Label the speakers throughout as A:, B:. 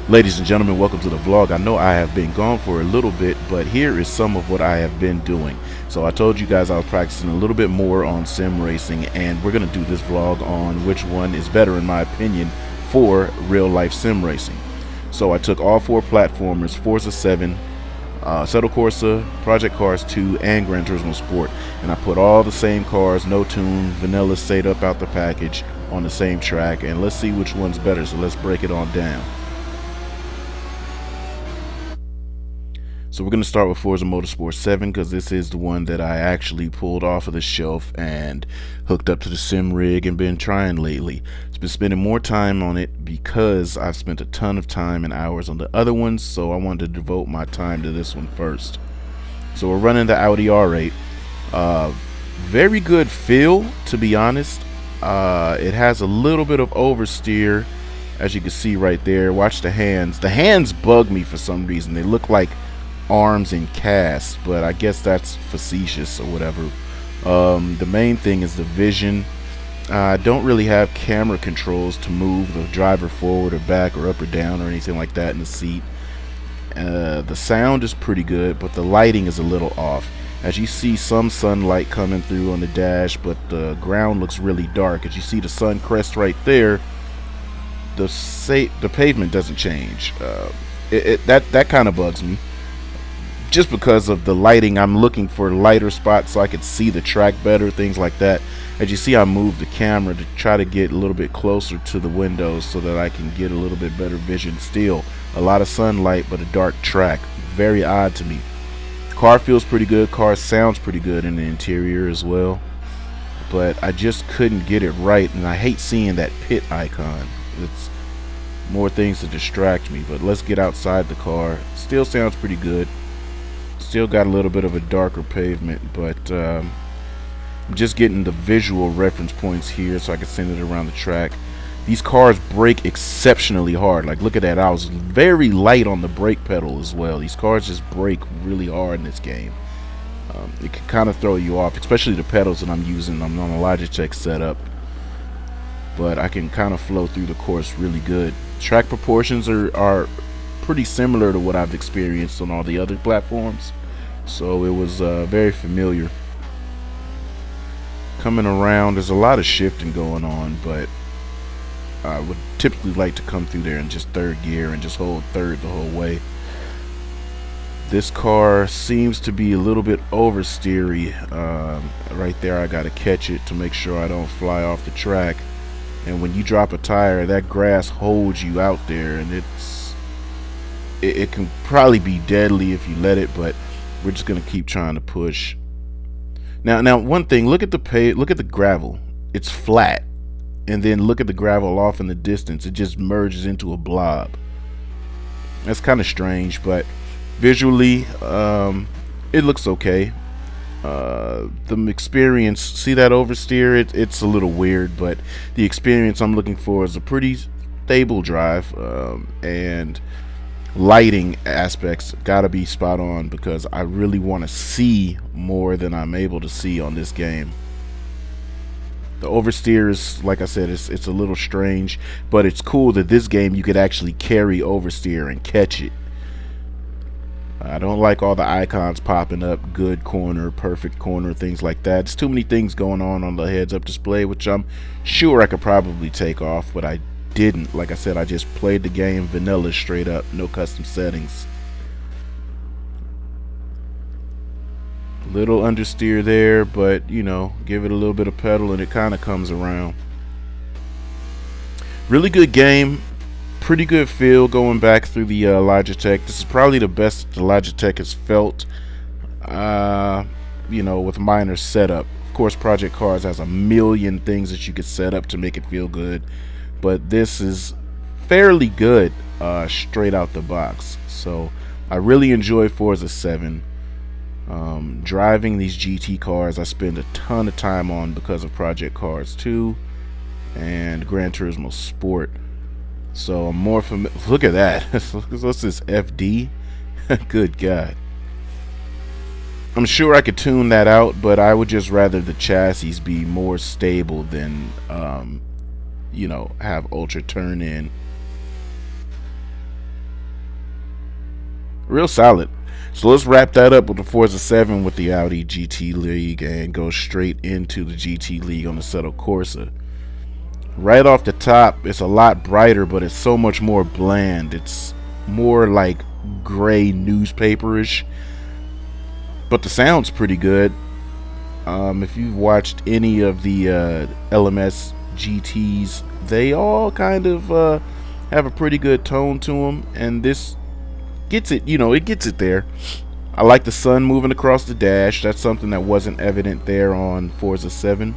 A: Ladies and gentlemen, welcome to the vlog. I know I have been gone for a little bit, but here is some of what I have been doing. So I told you guys I was practicing a little bit more on sim racing, and we're going to do this vlog on which one is better in my opinion for real life sim racing. So I took all four platformers, Forza 7, Assetto Corsa, Project Cars 2, and Gran Turismo Sport, and I put all the same cars, no tune, vanilla setup out the package on the same track, and let's see which one's better. So let's break it on down. So we're going to start with Forza Motorsport 7 because this is the one that I actually pulled off of the shelf and hooked up to the sim rig and been trying lately. I've been spending more time on it because I've spent a ton of time and hours on the other ones, so I wanted to devote my time to this one first. So we're running the Audi R8. Very good feel, to be honest. It has a little bit of oversteer, as you can see right there. Watch the hands. The hands bug me for some reason. They look like arms and casts, but I guess that's facetious or whatever. The main thing is the vision. I don't really have camera controls to move the driver forward or back or up or down or anything like that in the seat. The sound is pretty good, but the lighting is a little off. As you see, some sunlight coming through on the dash, but the ground looks really dark. As you see the sun crest right there, the pavement doesn't change. That kind of bugs me. Just because of the lighting, I'm looking for lighter spots so I could see the track better, things like that. As you see, I moved the camera to try to get a little bit closer to the windows so that I can get a little bit better vision. Still, a lot of sunlight, but a dark track. Very odd to me. Car feels pretty good. Car sounds pretty good in the interior as well. But I just couldn't get it right, and I hate seeing that pit icon. It's more things to distract me, but let's get outside the car. Still sounds pretty good. Still got a little bit of a darker pavement, but I'm just getting the visual reference points here so I can send it around the track. These cars brake exceptionally hard. Like, look at that. I was very light on the brake pedal as well. These cars just brake really hard in this game. It can kind of throw you off, especially the pedals that I'm using. I'm on a Logitech setup, but I can kind of flow through the course really good. Track proportions are pretty similar to what I've experienced on all the other platforms, so it was very familiar. Coming around, there's a lot of shifting going on, but I would typically like to come through there in just third gear and just hold third the whole way. This car seems to be a little bit oversteery. Right there, I gotta catch it to make sure I don't fly off the track. And when you drop a tire, that grass holds you out there, and it can probably be deadly if you let it, but we're just gonna keep trying to push. Now one thing, look at the gravel. It's flat, and then look at the gravel off in the distance. It just merges into a blob. That's kind of strange, but visually it looks okay. The experience, see that oversteer? It's a little weird, but the experience I'm looking for is a pretty stable drive, and lighting aspects gotta be spot on because I really want to see more than I'm able to see on this game. The oversteer is, like I said, it's a little strange, but it's cool that this game you could actually carry oversteer and catch it. I don't like all the icons popping up, good corner, perfect corner, things like that. It's too many things going on the heads-up display, which I'm sure I could probably take off, but I didn't. Like I said, I just played the game vanilla straight up, no custom settings. Little understeer there, but you know, give it a little bit of pedal and it kind of comes around. Really good game, pretty good feel going back through the Logitech. This is probably the best the Logitech has felt, you know, with minor setup. Of course, Project Cars has a million things that you could set up to make it feel good, but this is fairly good straight out the box. So I really enjoy Forza 7. Driving these GT cars I spend a ton of time on because of Project Cars 2 and Gran Turismo Sport. So I'm more familiar. Look at that. What's this, FD? Good God. I'm sure I could tune that out, but I would just rather the chassis be more stable than you know, have ultra turn in. Real solid. So let's wrap that up with the Forza 7 with the Audi GT League and go straight into the GT League on the Assetto Corsa. Right off the top, it's a lot brighter, but it's so much more bland. It's more like gray newspaperish, but the sound's pretty good. If you've watched any of the LMS GTs, they all kind of have a pretty good tone to them, and this gets it, it gets it there. I like the sun moving across the dash. That's something that wasn't evident there on Forza 7.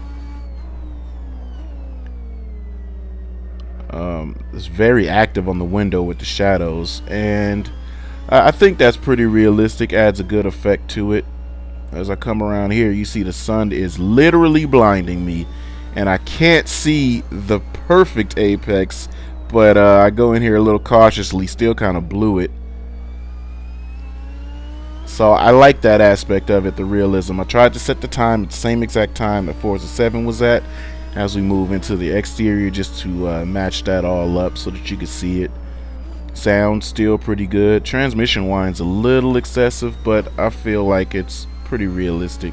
A: It's very active on the window with the shadows, and I think that's pretty realistic, adds a good effect to it. As I come around here, you see the sun is literally blinding me, and I can't see the perfect apex, but I go in here a little cautiously, still kind of blew it. So I like that aspect of it, the realism. I tried to set the time at the same exact time that Forza 7 was at as we move into the exterior, just to match that all up so that you can see it. Sound still pretty good. Transmission whine's a little excessive, but I feel like it's pretty realistic.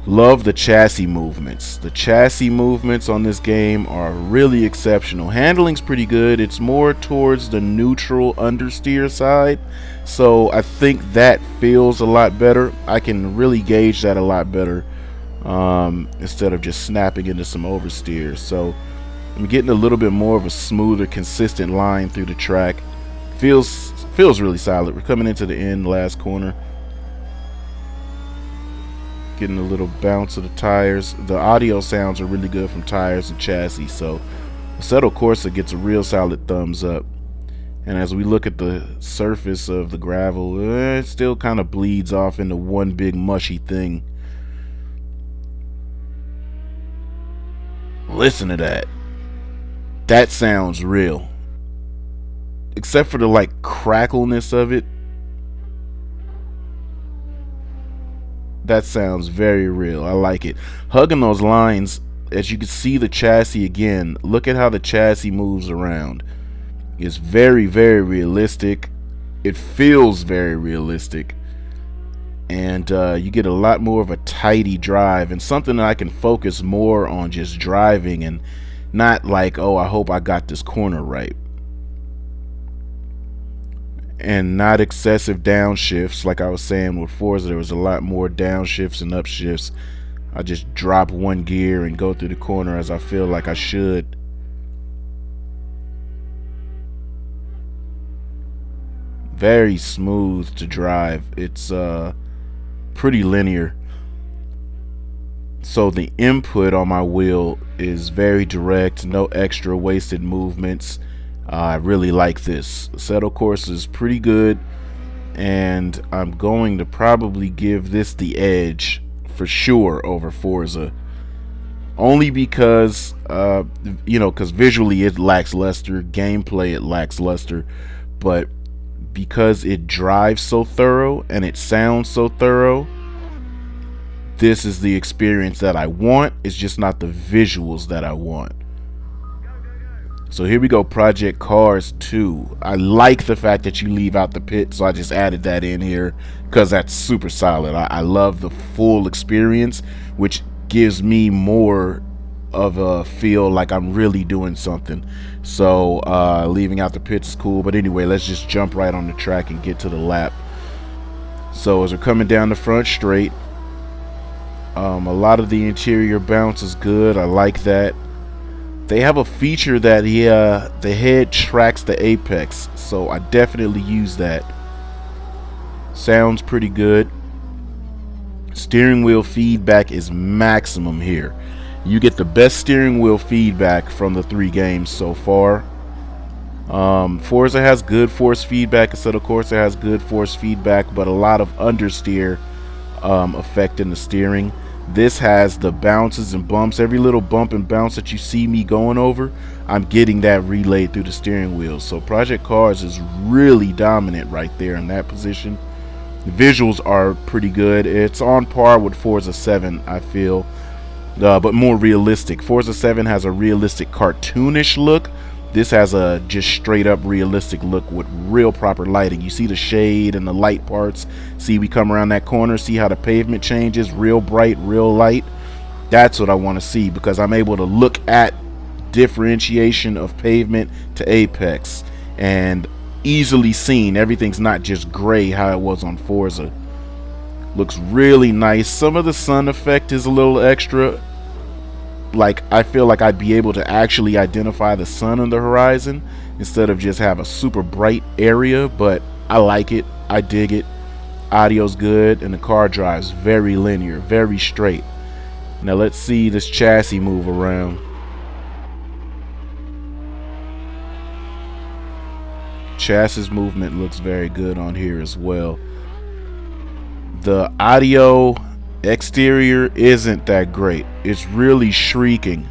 A: Love the chassis movements. The chassis movements on this game are really exceptional. Handling's pretty good. It's more towards the neutral understeer side, so I think that feels a lot better. I can really gauge that a lot better instead of just snapping into some oversteer. So I'm getting a little bit more of a smoother, consistent line through the track. Feels really solid. We're coming into the end, last corner. Getting a little bounce of the tires. The audio sounds are really good from tires and chassis, so Assetto Corsa gets a real solid thumbs up. And as we look at the surface of the gravel, it still kind of bleeds off into one big mushy thing. Listen to that. That sounds real. Except for the crackleness of it. That sounds very real. I like it. Hugging those lines, as you can see the chassis again. Look at how the chassis moves around. It's very, very realistic. It feels very realistic. And you get a lot more of a tidy drive, and something that I can focus more on just driving and not like, oh, I hope I got this corner right. And not excessive downshifts. Like I was saying with Forza, there was a lot more downshifts and upshifts. I just drop one gear and go through the corner as I feel like I should. Very smooth to drive. It's pretty linear. So the input on my wheel is very direct, no extra wasted movements. I really like this. Assetto Corsa is pretty good, and I'm going to probably give this the edge for sure over Forza. Only because, because visually it lacks luster, gameplay it lacks luster, but because it drives so thorough and it sounds so thorough, this is the experience that I want. It's just not the visuals that I want. So here we go, Project Cars 2. I like the fact that you leave out the pit, so I just added that in here because that's super solid. I love the full experience, which gives me more of a feel like I'm really doing something. So leaving out the pits is cool, but anyway, let's just jump right on the track and get to the lap. So as we're coming down the front straight, a lot of the interior bounce is good. I like that. They have a feature that the head tracks the apex, so I definitely use that. Sounds pretty good. Steering wheel feedback is maximum here. You get the best steering wheel feedback from the 3 games so far. Forza has good force feedback. Assetto Corsa has good force feedback, but a lot of understeer effect in the steering. This has the bounces and bumps. Every little bump and bounce that you see me going over, I'm getting that relayed through the steering wheel. So Project Cars is really dominant right there in that position. The visuals are pretty good. It's on par with Forza 7, I feel, but more realistic. Forza 7 has a realistic cartoonish look, This has a just straight up realistic look with real proper lighting. You see the shade and the light parts. See, we come around that corner, see how the pavement changes, real bright, real light. That's what I want to see, because I'm able to look at differentiation of pavement to apex and easily seen. Everything's not just gray how it was on Forza. Looks really nice. Some of the sun effect is a little extra. Like, I feel like I'd be able to actually identify the sun on the horizon instead of just have a super bright area, but I like it. I dig it. Audio's good, and the car drives very linear, very straight. Now let's see this chassis move around. Chassis movement looks very good on here as well. The audio exterior isn't that great. It's really shrieking.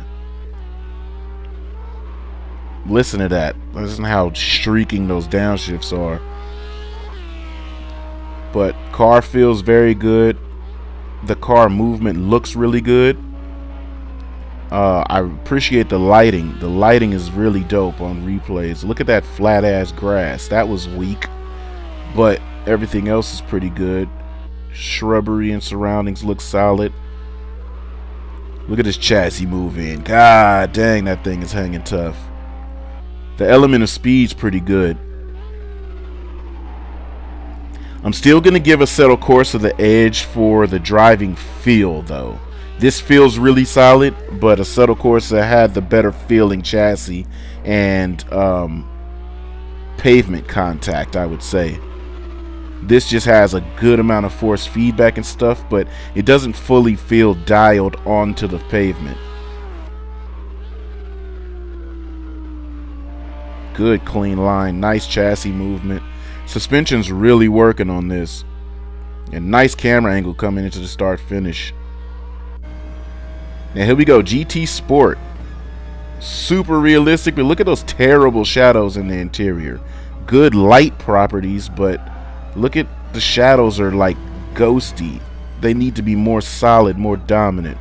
A: Listen to that. Listen to how shrieking those downshifts are. But car feels very good. The car movement looks really good. I appreciate the lighting. The lighting is really dope on replays. Look at that flat ass grass. That was weak, but everything else is pretty good. Shrubbery and surroundings look solid. Look at this chassis move in. God dang, that thing is hanging tough. The element of speed's pretty good. I'm still going to give Assetto Corsa the edge for the driving feel, though. This feels really solid, but Assetto Corsa had the better feeling chassis and pavement contact, I would say. This just has a good amount of force feedback and stuff, but it doesn't fully feel dialed onto the pavement. Good clean line, nice chassis movement. Suspension's really working on this. And nice camera angle coming into the start finish. Now here we go, GT Sport. Super realistic, but look at those terrible shadows in the interior. Good light properties, but look at the shadows are like ghosty. They need to be more solid, more dominant.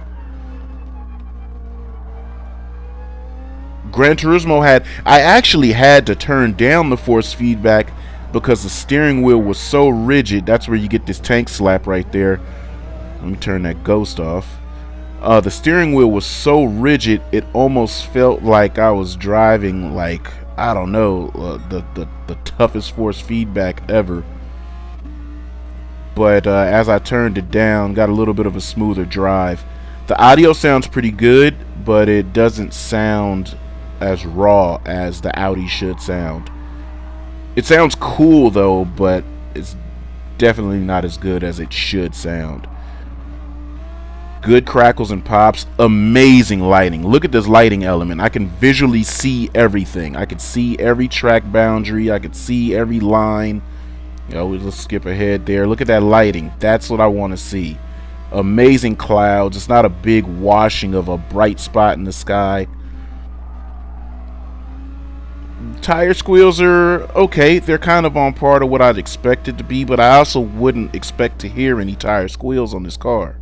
A: Gran Turismo I actually had to turn down the force feedback because the steering wheel was so rigid. That's where you get this tank slap right there. Let me turn that ghost off. The steering wheel was so rigid it almost felt like I was driving like, I don't know, the toughest force feedback ever. But as I turned it down, got a little bit of a smoother drive. The audio sounds pretty good, but it doesn't sound as raw as the Audi should sound. It sounds cool though, but it's definitely not as good as it should sound. Good crackles and pops, amazing lighting. Look at this lighting element. I can visually see everything. I could see every track boundary. I could see every line. You know, let's skip ahead there. Look at that lighting. That's what I want to see. Amazing clouds. It's not a big washing of a bright spot in the sky. Tire squeals are okay. They're kind of on par to what I'd expect it to be, but I also wouldn't expect to hear any tire squeals on this car.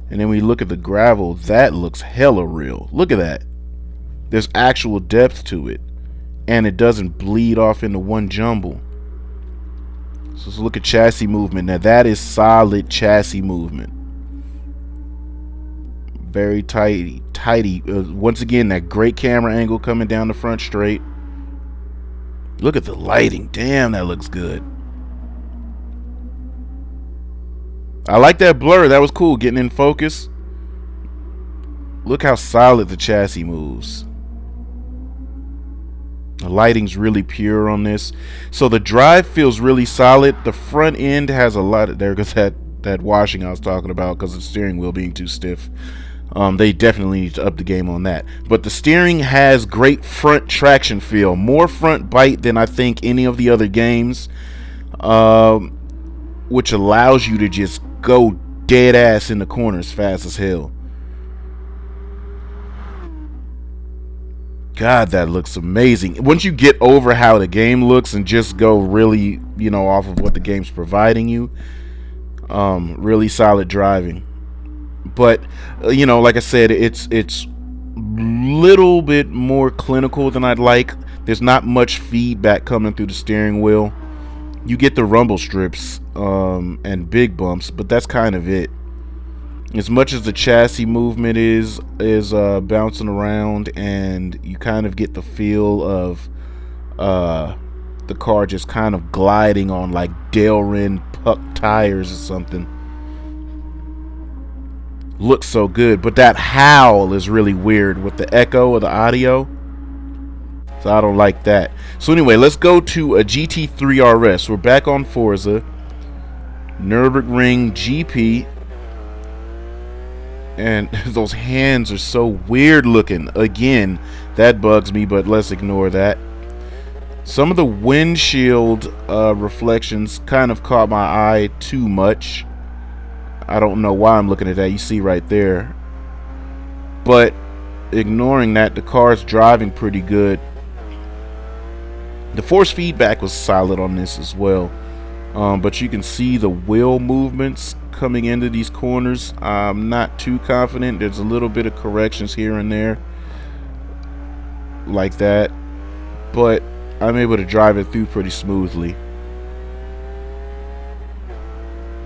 A: And then we look at the gravel. That looks hella real. Look at that. There's actual depth to it. And it doesn't bleed off into one jumble. So let's look at chassis movement. Now that is solid chassis movement. Very tidy. Once again, that great camera angle coming down the front straight. Look at the lighting. Damn, that looks good. I like that blur. That was cool, getting in focus. Look how solid the chassis moves. The lighting's really pure on this. So the drive feels really solid. The front end has a lot of, there goes that washing I was talking about because of the steering wheel being too stiff. They definitely need to up the game on that. But the steering has great front traction feel. More front bite than I think any of the other games. Which allows you to just go dead ass in the corners fast as hell. God, that looks amazing. Once you get over how the game looks and just go really, you know, off of what the game's providing you, really solid driving. But you know, like I said, it's little bit more clinical than I'd like. There's not much feedback coming through the steering wheel. You get the rumble strips and big bumps, but that's kind of it. As much as the chassis movement is bouncing around, and you kind of get the feel of the car just kind of gliding on like Delrin puck tires or something. Looks so good, but that howl is really weird with the echo of the audio, so I don't like that. So anyway, let's go to a GT3 RS. We're back on Forza Nürburgring GP, and those hands are so weird looking. Again, that bugs me, but let's ignore that. Some of the windshield reflections kind of caught my eye too much. I don't know why I'm looking at that. You see right there. But ignoring that, the car's driving pretty good. The force feedback was solid on this as well. But you can see the wheel movements coming into these corners. I'm not too confident. There's a little bit of corrections here and there like that. But I'm able to drive it through pretty smoothly.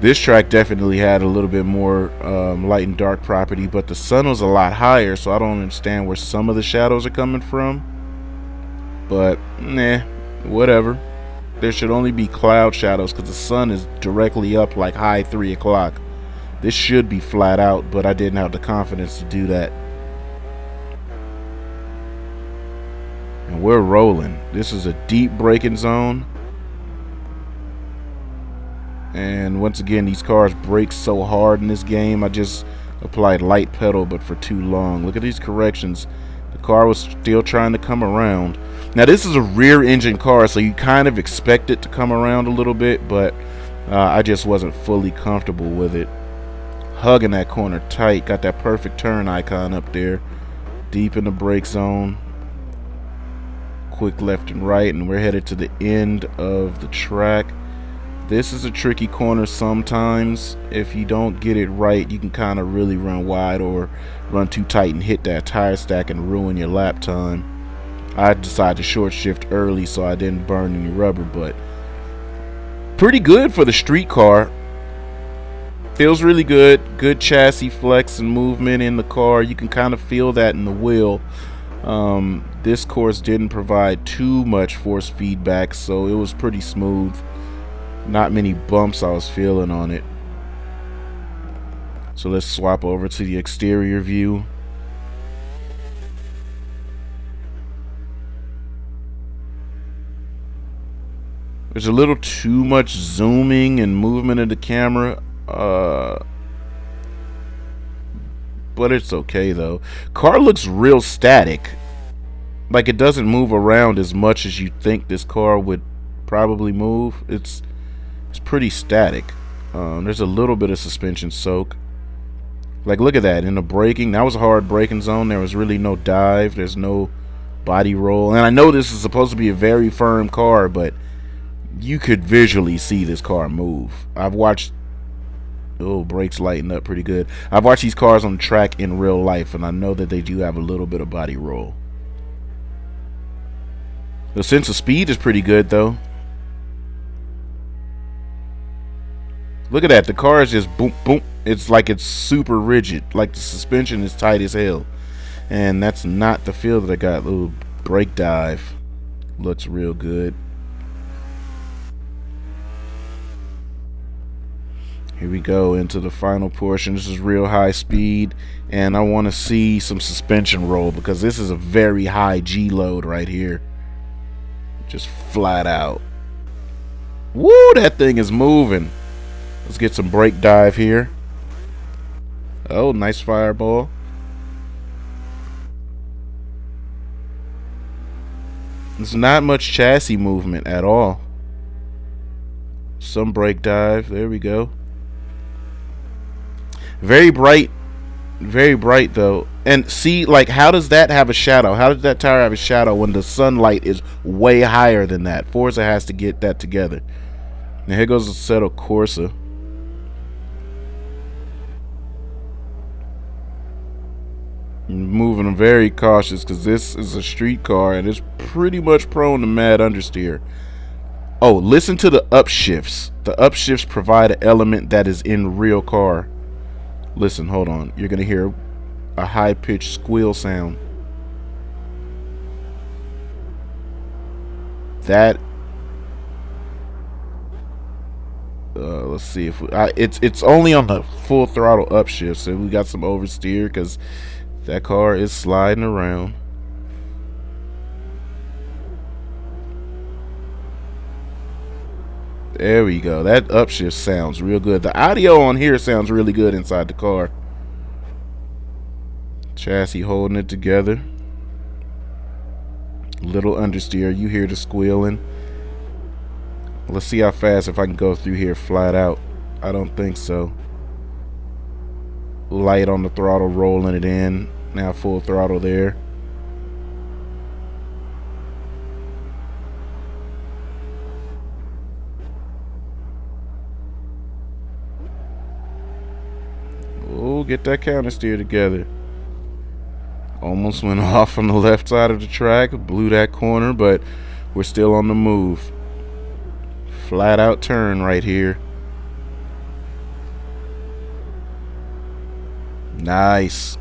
A: This track definitely had a little bit more light and dark property, but the sun was a lot higher, so I don't understand where some of the shadows are coming from. But, nah, whatever. There should only be cloud shadows because the sun is directly up like high 3 o'clock. This should be flat out, but I didn't have the confidence to do that. And we're rolling. This is a deep braking zone. And once again, these cars brake so hard in this game. I just applied light pedal, but for too long. Look at these corrections. The car was still trying to come around. Now, this is a rear engine car, so you kind of expect it to come around a little bit, but I just wasn't fully comfortable with it. Hugging that corner tight. Got that perfect turn icon up there. Deep in the brake zone. Quick left and right, and we're headed to the end of the track. This is a tricky corner sometimes. If you don't get it right, you can kind of really run wide or run too tight and hit that tire stack and ruin your lap time. I decided to short shift early so I didn't burn any rubber, but pretty good for the street car. Feels really good. Good chassis flex and movement in the car. You can kind of feel that in the wheel. This course didn't provide too much force feedback, so it was pretty smooth. Not many bumps I was feeling on it. So let's swap over to the exterior view. There's a little too much zooming and movement of the camera. But it's okay though. Car looks real static. Like it doesn't move around as much as you think this car would probably move. It's pretty static. There's a little bit of suspension soak. Like look at that. In the braking, that was a hard braking zone. There was really no dive. There's no body roll. And I know this is supposed to be a very firm car, but you could visually see this car move. I've watched... Oh, brakes lighten up pretty good. I've watched these cars on the track in real life, and I know that they do have a little bit of body roll. The sense of speed is pretty good, though. Look at that. The car is just boom, boom. It's like it's super rigid. Like the suspension is tight as hell. And that's not the feel that I got. Little brake dive. Looks real good. Here we go into the final portion. This is real high speed, and I want to see some suspension roll because this is a very high G load right here. Just flat out. Woo, that thing is moving. Let's get some brake dive here. Oh, nice fireball. There's not much chassis movement at all. Some brake dive. There we go. Very bright though. And see, like, how does that have a shadow? How does that tire have a shadow when the sunlight is way higher than that? Forza has to get that together. Now here goes Assetto Corsa. Moving very cautious because this is a street car and it's pretty much prone to mad understeer. Oh, listen to the upshifts. The upshifts provide an element that is in real car. Listen, hold on. You're going to hear a high-pitched squeal sound. That let's see if it's only on the full throttle upshift, so we got some oversteer because that car is sliding around. There we go. That upshift sounds real good. The audio on here sounds really good inside the car. Chassis holding it together. Little understeer. You hear the squealing. Let's see how fast if I can go through here flat out. I don't think so. Light on the throttle, rolling it in. Now full throttle there. Oh, get that counter steer together. Almost went off on the left side of the track. Blew that corner, but we're still on the move. Flat out turn right here. Nice.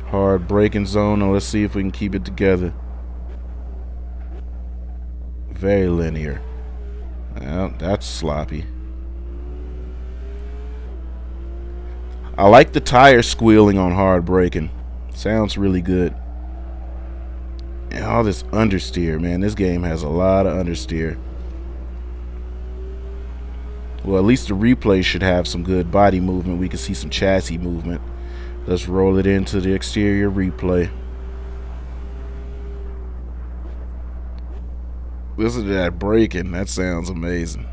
A: Hard braking zone. Now let's see if we can keep it together. Very linear. Well, that's sloppy. I like the tire squealing on hard braking. Sounds really good. And all this understeer, man. This game has a lot of understeer. Well, at least the replay should have some good body movement. We can see some chassis movement. Let's roll it into the exterior replay. Listen to that braking. That sounds amazing.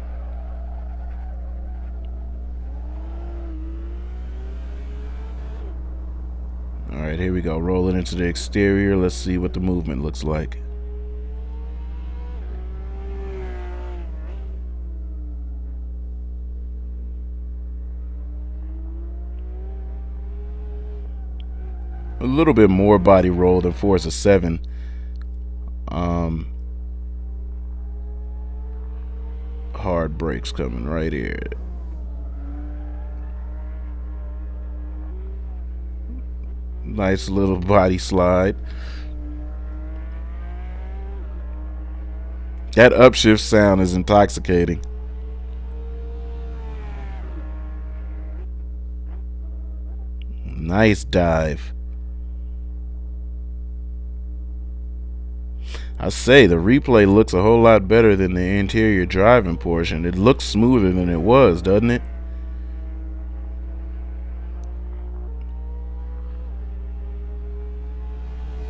A: Alright, here we go. Roll it into the exterior. Let's see what the movement looks like. A little bit more body roll than Forza 7. Hard brakes coming right here. Nice little body slide. That upshift sound is intoxicating. Nice dive. I say the replay looks a whole lot better than the interior driving portion. It looks smoother than it was, doesn't it?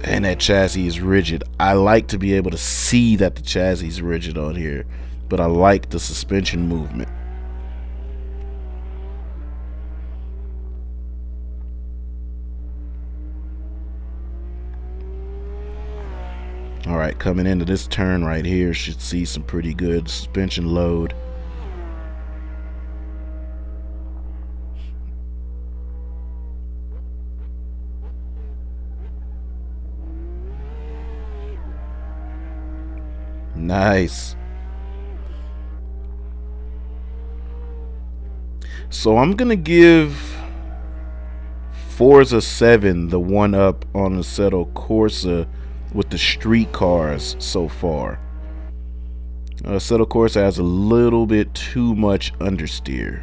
A: And that chassis is rigid. I like to be able to see that the chassis is rigid on here, but I like the suspension movement. Alright, coming into this turn right here, should see some pretty good suspension load. Nice. So I'm gonna give Forza 7 the one up on Assetto Corsa with the street cars so far. Assetto Corsa has a little bit too much understeer.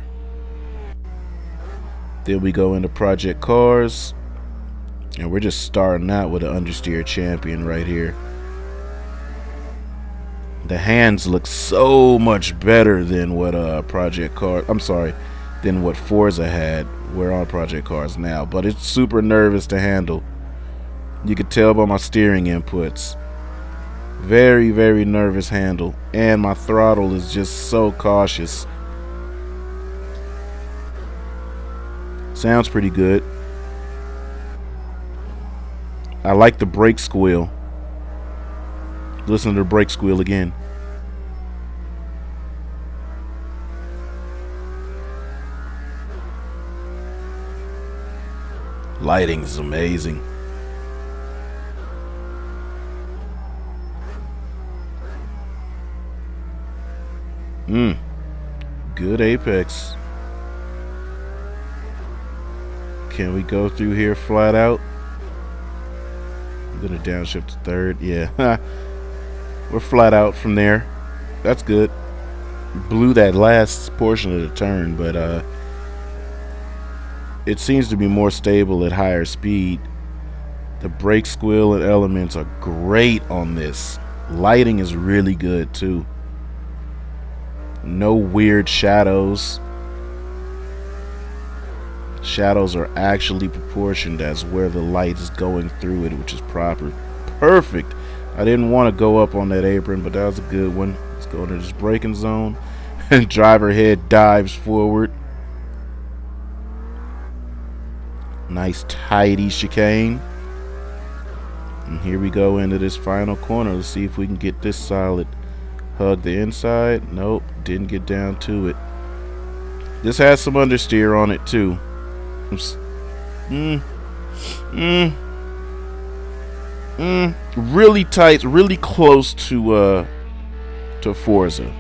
A: Then we go into Project Cars, and we're just starting out with an understeer champion right here. The hands look so much better than what than what Forza had. We're on Project Cars now, but it's super nervous to handle. You can tell by my steering inputs. Very, very nervous handle, and my throttle is just so cautious. Sounds pretty good. I like the brake squeal. Listen to the brake squeal again. Lighting is amazing. Good apex. Can we go through here flat out? I'm gonna downshift to third. Yeah. We're flat out from there. That's good. Blew that last portion of the turn, but it seems to be more stable at higher speed. The brake squeal and elements are great on this. Lighting is really good too. No weird shadows. Shadows are actually proportioned as where the light is going through it, which is proper. Perfect. I didn't want to go up on that apron, but that was a good one. Let's go into this braking zone. And driver head dives forward. Nice tidy chicane. And here we go into this final corner. Let's see if we can get this solid. Hug the inside. Nope, didn't get down to it. This has some understeer on it too. Really tight, really close to Forza.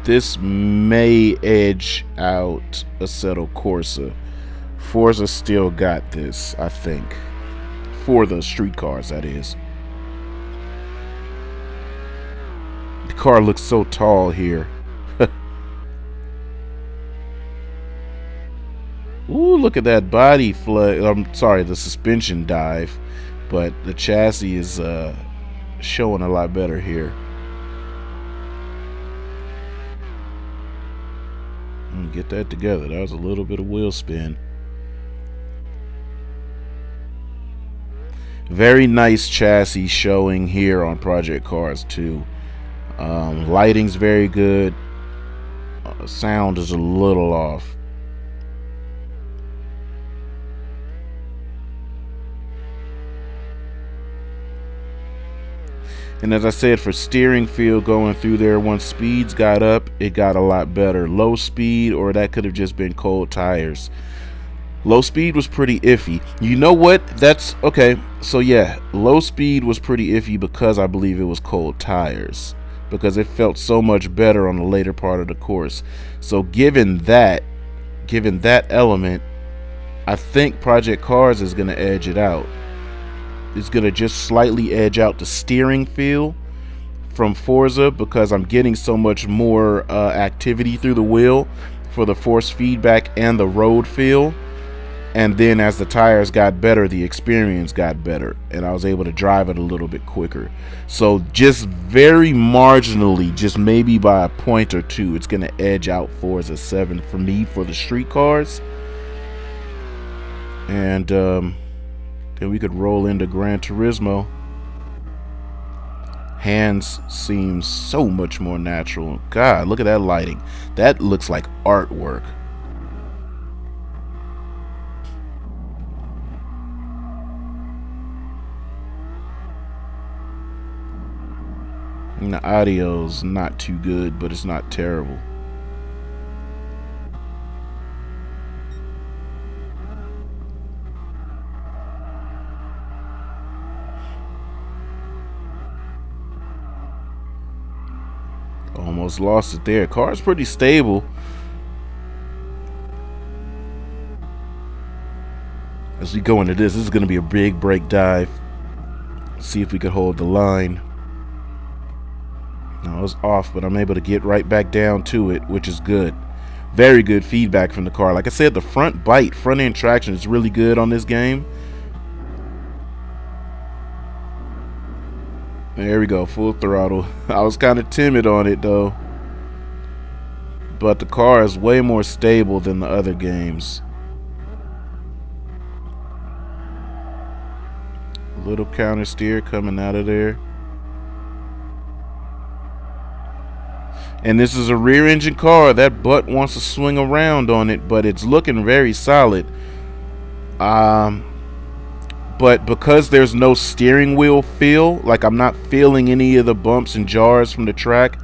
A: This may edge out Assetto Corsa. Forza still got this, I think. For the street cars, that is. The car looks so tall here. Ooh, look at that body flood. I'm sorry, the suspension dive. But the chassis is showing a lot better here. Get that together. That was a little bit of wheel spin. Very nice chassis showing here on Project Cars 2. Lighting's very good. Sound is a little off. And as I said, for steering feel going through there, once speeds got up, it got a lot better. Low speed, or that could have just been cold tires. Low speed was pretty iffy. You know what? That's okay. So yeah, low speed was pretty iffy because I believe it was cold tires, because it felt so much better on the later part of the course. So given that element, I think Project Cars is going to edge it out. It's going to just slightly edge out the steering feel from Forza, because I'm getting so much more activity through the wheel for the force feedback and the road feel. And then as the tires got better, the experience got better, and I was able to drive it a little bit quicker. So just very marginally, just maybe by a point or two, it's going to edge out Forza 7 for me for the street cars. And then we could roll into Gran Turismo. Hands seems so much more natural. God, look at that lighting. That looks like artwork. And the audio's not too good, but it's not terrible. Almost lost it there. Car's pretty stable. As we go into this is going to be a big brake dive. Let's see if we could hold the line. No, it was off, but I'm able to get right back down to it, which is good. Very good feedback from the car. Like I said, the front end traction is really good on this game. There we go, full throttle. I was kind of timid on it though, but the car is way more stable than the other games. A little counter steer coming out of there. And this is a rear engine car. That butt wants to swing around on it, but it's looking very solid. But because there's no steering wheel feel, like I'm not feeling any of the bumps and jars from the track,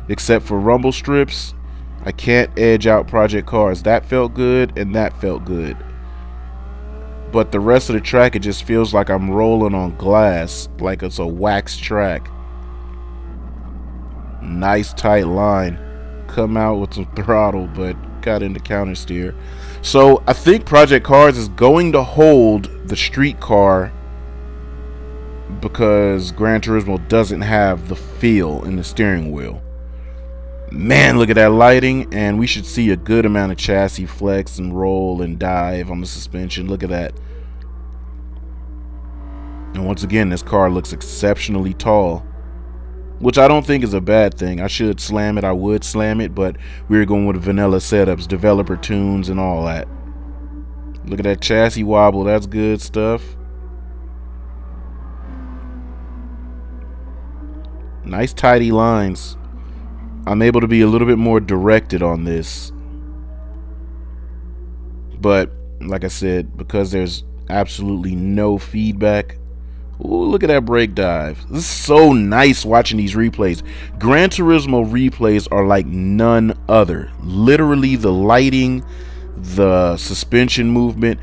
A: except for rumble strips, I can't edge out Project Cars. That felt good, and that felt good. But the rest of the track, it just feels like I'm rolling on glass, like it's a wax track. Nice tight line. Come out with some throttle, but got into counter steer. So I think Project Cars is going to hold the street car because Gran Turismo doesn't have the feel in the steering wheel. Man, look at that lighting, and we should see a good amount of chassis flex and roll and dive on the suspension. Look at that. And once again, this car looks exceptionally tall, which I don't think is a bad thing. I should slam it. I would slam it, but we're going with vanilla setups, developer tunes, and all that. Look at that chassis wobble. That's good stuff. Nice tidy lines. I'm able to be a little bit more directed on this. But, like I said, because there's absolutely no feedback. Ooh, look at that brake dive. This is so nice watching these replays. Gran Turismo replays are like none other. Literally the lighting, the suspension movement.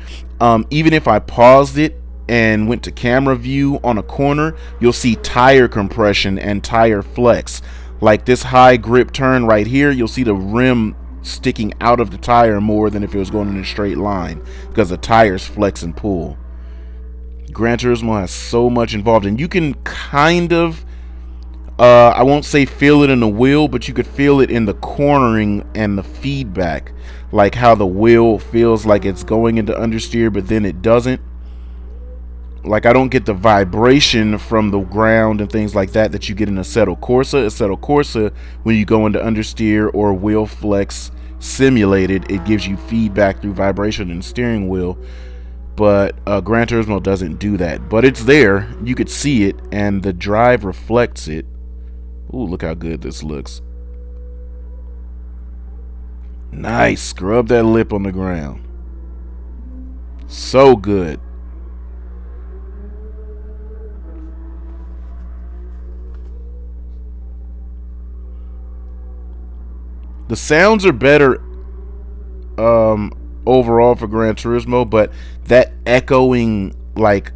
A: Even if I paused it and went to camera view on a corner, you'll see tire compression and tire flex. Like this high grip turn right here, you'll see the rim sticking out of the tire more than if it was going in a straight line because the tires flex and pull. Gran Turismo has so much involved, and you can kind of, I won't say feel it in the wheel, but you could feel it in the cornering and the feedback, like how the wheel feels like it's going into understeer, but then it doesn't. Like I don't get the vibration from the ground and things like that that you get in Assetto Corsa. Assetto Corsa, when you go into understeer or wheel flex simulated, it gives you feedback through vibration in the steering wheel. But Gran Turismo doesn't do that. But it's there. You could see it, and the drive reflects it. Ooh, look how good this looks. Nice. Scrub that lip on the ground. So good. The sounds are better overall for Gran Turismo, but that echoing, like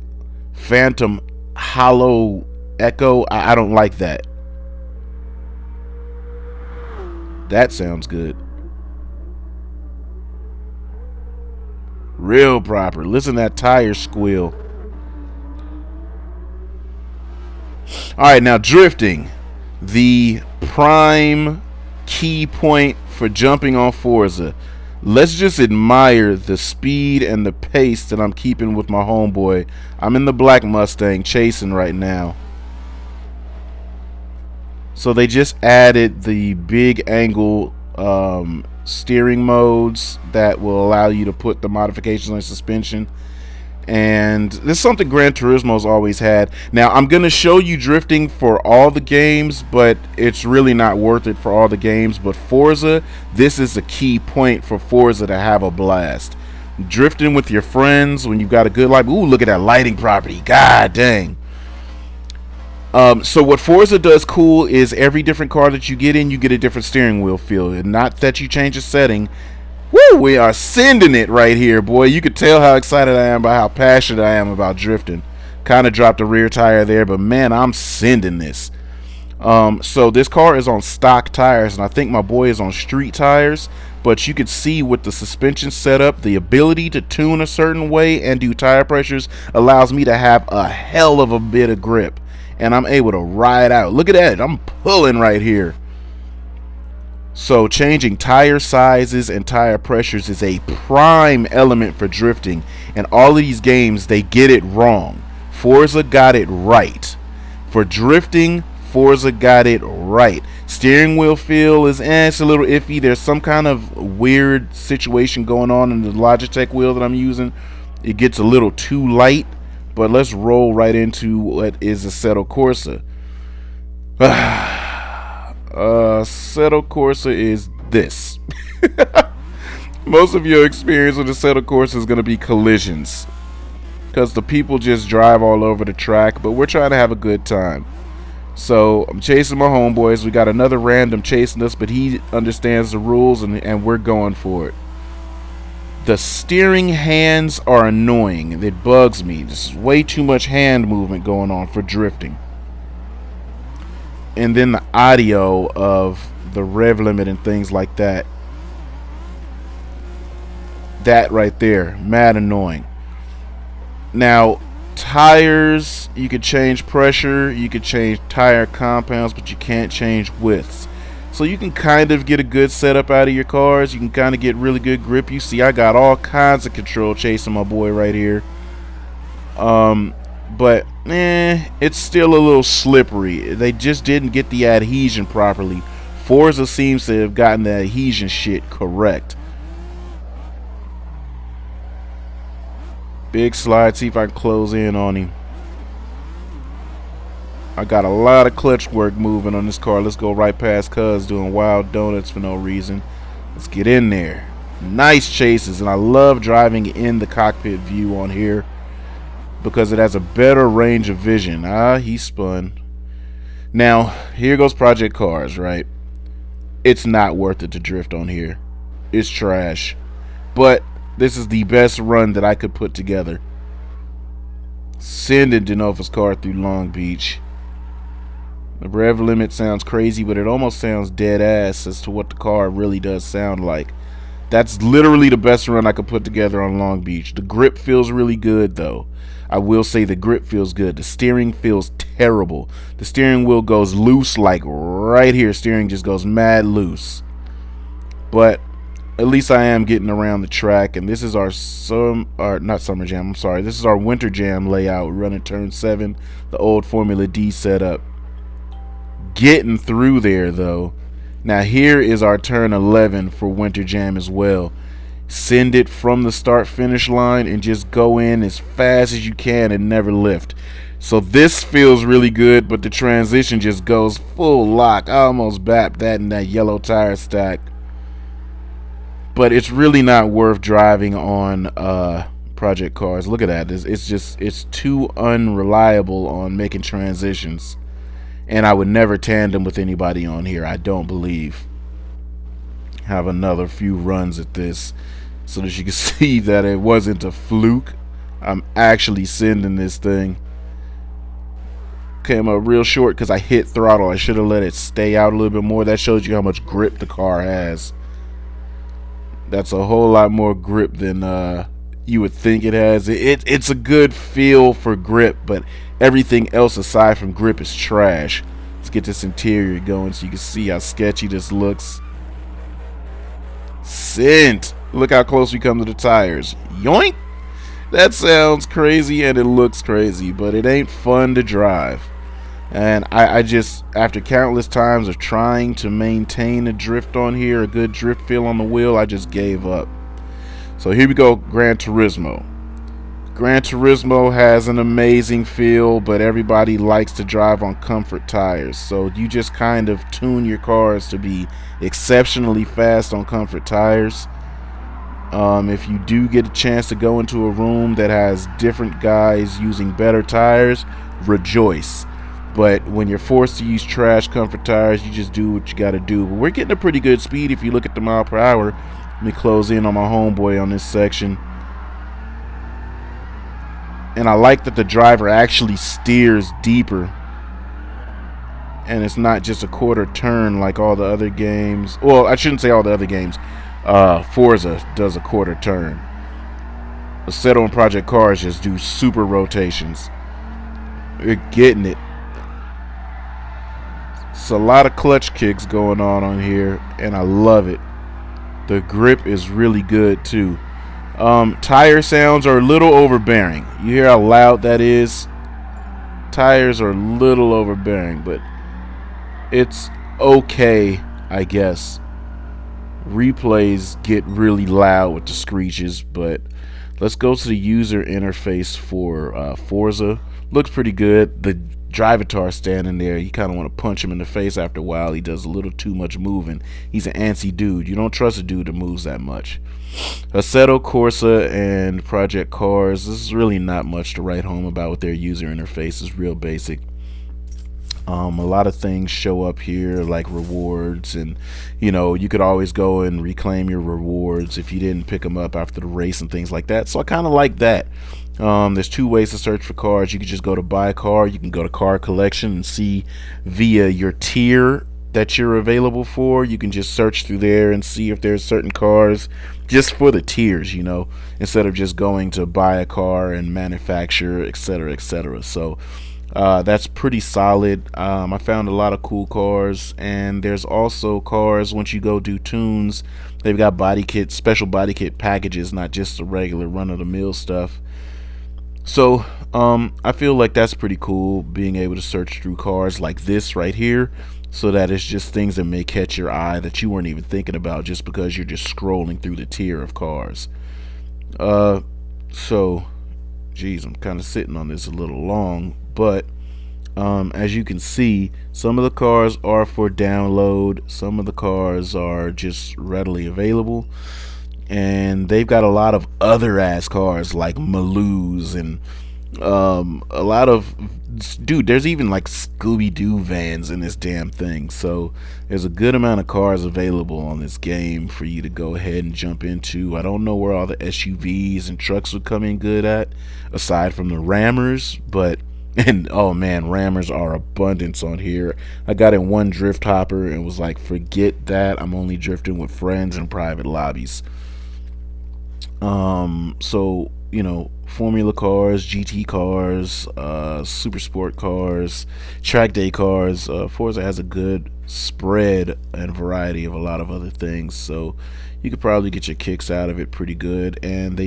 A: phantom hollow echo, I don't like that. That sounds good. Real proper. Listen to that tire squeal. Alright, now drifting. The prime key point for jumping on Forza. Let's just admire the speed and the pace that I'm keeping with my homeboy. I'm in the black Mustang chasing right now. So they just added the big angle steering modes that will allow you to put the modifications on suspension. And this is something Gran Turismo's always had. Now, I'm going to show you drifting for all the games, but it's really not worth it for all the games. But Forza, this is a key point for Forza to have a blast. Drifting with your friends when you've got a good life. Ooh, look at that lighting property. God dang. So what Forza does cool is every different car that you get in, you get a different steering wheel feel. And not that you change a setting. Woo, we are sending it right here, boy. You could tell how excited I am about how passionate I am about drifting. Kind of dropped the rear tire there, but man, I'm sending this. So this car is on stock tires, and I think my boy is on street tires. But you could see with the suspension setup, the ability to tune a certain way and do tire pressures allows me to have a hell of a bit of grip. And I'm able to ride out. Look at that. I'm pulling right here. So changing tire sizes and tire pressures is a prime element for drifting. And all of these games, they get it wrong. Forza got it right. For drifting, Forza got it right. Steering wheel feel is it's a little iffy. There's some kind of weird situation going on in the Logitech wheel that I'm using. It gets a little too light. But let's roll right into what is Assetto Corsa. Assetto Corsa is this. Most of your experience with Assetto Corsa is going to be collisions, because the people just drive all over the track, but we're trying to have a good time. So I'm chasing my homeboys. We got another random chasing us, but he understands the rules, and we're going for it. The steering hands are annoying. It bugs me. There's way too much hand movement going on for drifting. and then the audio of the rev limit and things like that. That right there, mad annoying. Now, tires, you could change pressure, you could change tire compounds, but you can't change widths. So you can kind of get a good setup out of your cars. You can kind of get really good grip. You see, I got all kinds of control chasing my boy right here. But it's still a little slippery. They just didn't get the adhesion properly. Forza seems to have gotten the adhesion shit correct. Big slide, see if I can close in on him. I got a lot of clutch work moving on this car. Let's go right past Cuz doing wild donuts for no reason. Let's get in there. Nice chases, and I love driving in the cockpit view on here because it has a better range of vision. He spun. Now, here goes Project Cars, right? It's not worth it to drift on here. It's trash. But this is the best run that I could put together. Sending Denofa's car through Long Beach. The rev limit sounds crazy, but it almost sounds dead ass as to what the car really does sound like. That's literally the best run I could put together on Long Beach. The grip feels really good, though. I will say the grip feels good. The steering feels terrible. The steering wheel goes loose, like right here. Steering just goes mad loose. But at least I am getting around the track, and this is our not summer jam, I'm sorry. This is our winter jam layout. We're running turn 7, the old Formula D setup. Getting through there, though. Now here is our turn 11 for winter jam as well. Send it from the start finish line and just go in as fast as you can and never lift. So this feels really good, but the transition just goes full lock. I almost bapped that in that yellow tire stack. But it's really not worth driving on Project Cars. Look at that. It's too unreliable on making transitions. And I would never tandem with anybody on here, I don't believe. Have another few runs at this so that you can see that it wasn't a fluke. I'm actually sending this thing. Came up real short because I hit throttle. I should have let it stay out a little bit more. That shows you how much grip the car has. That's a whole lot more grip than you would think it has. It's a good feel for grip, but everything else aside from grip is trash. Let's get this interior going so you can see how sketchy this looks. Sent. Look how close we come to the tires. Yoink! That sounds crazy and it looks crazy, but it ain't fun to drive. And I just, after countless times of trying to maintain a drift on here, a good drift feel on the wheel, I just gave up. So here we go, Gran Turismo. Gran Turismo has an amazing feel, but everybody likes to drive on comfort tires. So you just kind of tune your cars to be exceptionally fast on comfort tires. If you do get a chance to go into a room that has different guys using better tires, rejoice. But when you're forced to use trash comfort tires, you just do what you got to do. But we're getting a pretty good speed if you look at the mile per hour. Let me close in on my homeboy on this section. And I like that the driver actually steers deeper. And it's not just a quarter turn like all the other games. Well, I shouldn't say all the other games. Forza does a quarter turn. Assetto and Project Cars just do super rotations. You're getting it. It's a lot of clutch kicks going on here, and I love it. The grip is really good too. Tire sounds are a little overbearing. You hear how loud that is? Tires are a little overbearing, but it's okay, I guess. Replays get really loud with the screeches, but let's go to the user interface for Forza. Looks pretty good. The drivatar standing there, you kind of want to punch him in the face after a while. He does a little too much moving. He's an antsy dude. You don't trust a dude that moves that much. Assetto Corsa and Project Cars, this is really not much to write home about with their user interface. It's real basic. A lot of things show up here like rewards, and you know, you could always go and reclaim your rewards if you didn't pick them up after the race and things like that. So I kind of like that. There's two ways to search for cars. You can just go to buy a car. You can go to car collection and see via your tier that you're available for. You can just search through there and see if there's certain cars just for the tiers, instead of just going to buy a car and manufacturer, etc., etc. So that's pretty solid. I found a lot of cool cars, and there's also cars once you go do tunes. They've got body kits, special body kit packages, not just the regular run-of-the-mill stuff. So I feel like that's pretty cool, being able to search through cars like this right here, so that it's just things that may catch your eye that you weren't even thinking about just because you're just scrolling through the tier of cars. So geez, I'm kind of sitting on this a little long, but as you can see, some of the cars are for download, some of the cars are just readily available, and they've got a lot of other ass cars like Maloos and a lot of, dude, there's even like Scooby-Doo vans in this damn thing. So there's a good amount of cars available on this game for you to go ahead and jump into. I don't know where all the SUVs and trucks would come in good at, aside from the rammers, but and oh man, rammers are abundance on here. I got in one drift hopper and was like, forget that, I'm only drifting with friends in private lobbies. So Formula cars, GT cars, super sport cars, track day cars. Forza has a good spread and variety of a lot of other things, so you could probably get your kicks out of it pretty good. And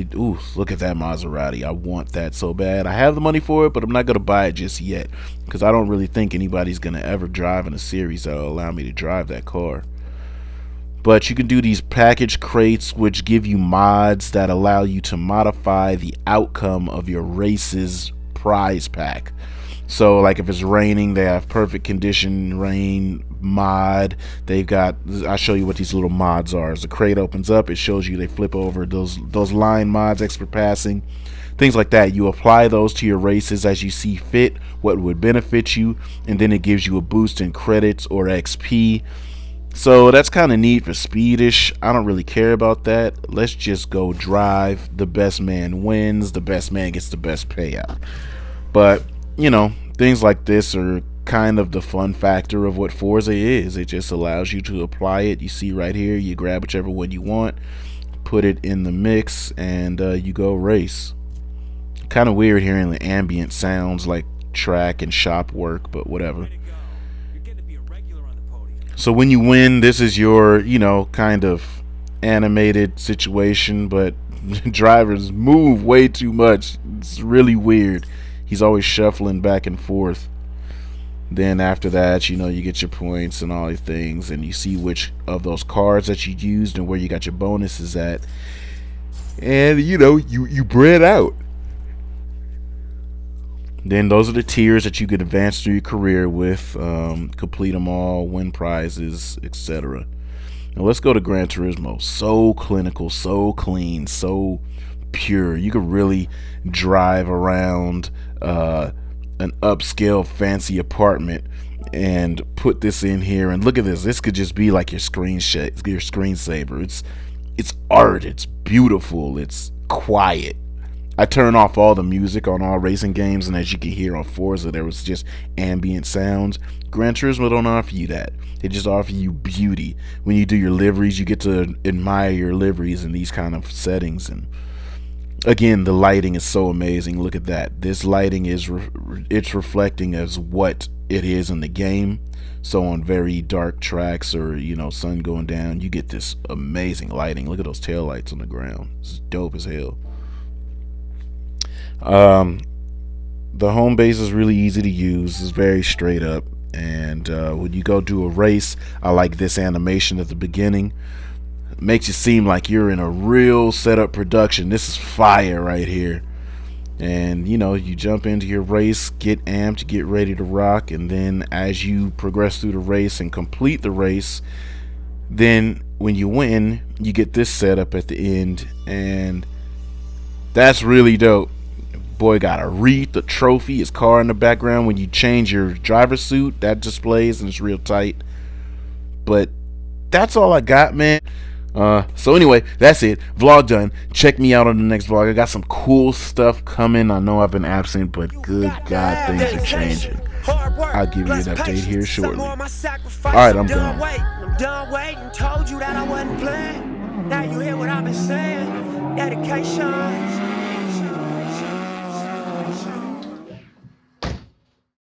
A: look at that Maserati. I want that so bad. I have the money for it, but I'm not gonna buy it just yet because I don't really think anybody's gonna ever drive in a series that'll allow me to drive that car. But you can do these package crates, which give you mods that allow you to modify the outcome of your race's prize pack. So like if it's raining, they have perfect condition rain mod. I'll show you what these little mods are. As the crate opens up, it shows you, they flip over those line mods, expert passing, things like that. You apply those to your races as you see fit, what would benefit you, and then it gives you a boost in credits or XP. So that's kind of neat for speedish. I don't really care about that. Let's just go drive. The best man wins. The best man gets the best payout. But things like this are kind of the fun factor of what Forza is. It just allows you to apply it. You see right here, you grab whichever one you want, put it in the mix, and you go race. Kind of weird hearing the ambient sounds like track and shop work, but whatever. So when you win, this is your, kind of animated situation, but drivers move way too much. It's really weird. He's always shuffling back and forth. Then after that, you get your points and all these things, and you see which of those cars that you used and where you got your bonuses at. And, you bred out. Then those are the tiers that you could advance through your career with, complete them all, win prizes, etc. Now let's go to Gran Turismo. So clinical, so clean, so pure. You could really drive around an upscale fancy apartment and put this in here, and look at this. This could just be like your screensaver. It's art. It's beautiful. It's quiet. I turn off all the music on all racing games, and as you can hear on Forza, there was just ambient sounds. Gran Turismo don't offer you that. They just offer you beauty. When you do your liveries, you get to admire your liveries in these kind of settings. And again, the lighting is so amazing. Look at that. This lighting it's reflecting as what it is in the game. So on very dark tracks or sun going down, you get this amazing lighting. Look at those tail lights on the ground. It's dope as hell. The home base is really easy to use. It's very straight up, and when you go do a race, I like this animation at the beginning. It makes you seem like you're in a real setup production. This is fire right here. And you jump into your race, get amped, get ready to rock, and then as you progress through the race and complete the race, then when you win, you get this setup at the end, and that's really dope. Boy got a wreath, a trophy, his car in the background. When you change your driver suit, that displays, and it's real tight. But that's all I got, man. So anyway, that's it. Vlog done. Check me out on the next vlog. I got some cool stuff coming. I know I've been absent, but good God, things are changing. I'll give you an update here shortly. Alright, I'm gone.
B: I'm done waiting. Told you that I wasn't playing. Now you hear what I've been saying. Dedication.